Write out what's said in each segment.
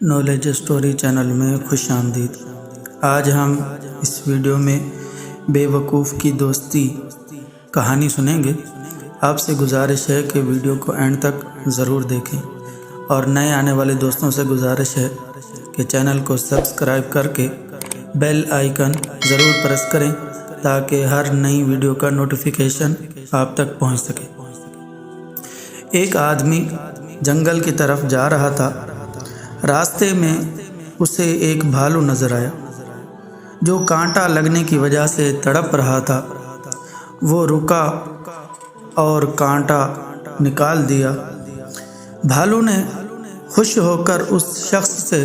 Knowledge story channel میں خوش آمدید۔ آج ہم اس ویڈیو میں بے وقوف کی دوستی کہانی سنیں گے۔ آپ سے گزارش ہے کہ ویڈیو کو اینڈ تک ضرور دیکھیں، اور نئے آنے والے دوستوں سے گزارش ہے کہ چینل کو سبسکرائب کر کے بیل آئیکن ضرور پریس کریں تاکہ ہر نئی ویڈیو کا نوٹیفیکیشن آپ تک پہنچ سکے۔ ایک آدمی جنگل کی طرف جا رہا تھا۔ راستے میں اسے ایک بھالو نظر آیا جو کانٹا لگنے کی وجہ سے تڑپ رہا تھا۔ وہ رکا اور کانٹا نکال دیا۔ بھالو نے خوش ہو کر اس شخص سے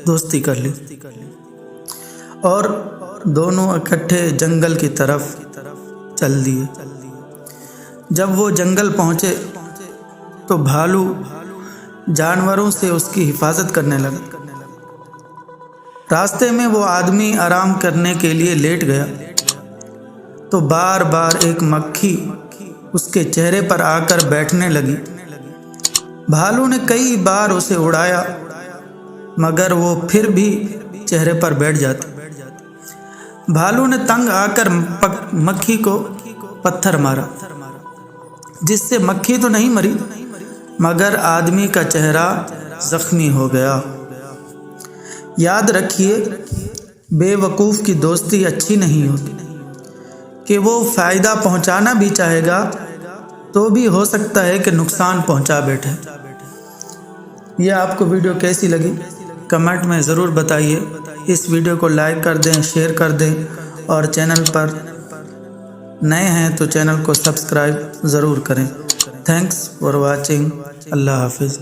دوستی کر لی اور دونوں اکٹھے جنگل کی طرف چل دیے۔ جب وہ جنگل پہنچے تو بھالو جانوروں سے اس کی حفاظت کرنے لگا۔ راستے میں وہ آدمی آرام کرنے کے لیے لیٹ گیا تو بار بار ایک مکھی اس کے چہرے پر آ کر بیٹھنے لگی۔ بھالو نے کئی بار اسے اڑایا مگر وہ پھر بھی چہرے پر بیٹھ جاتی۔ بھالو نے تنگ آ کر مکھی کو پتھر مارا، جس سے مکھی تو نہیں مری مگر آدمی کا چہرہ زخمی ہو گیا۔ یاد رکھیے، بے وقوف کی دوستی اچھی نہیں ہوتی کہ وہ فائدہ پہنچانا بھی چاہے گا تو بھی ہو سکتا ہے کہ نقصان پہنچا بیٹھے۔ یہ آپ کو ویڈیو کیسی لگی کمنٹ میں ضرور بتائیے۔ اس ویڈیو کو لائک کر دیں، شیئر کر دیں، اور چینل پر نئے ہیں تو چینل کو سبسکرائب ضرور کریں۔ Thanks for watching. اللہ حافظ۔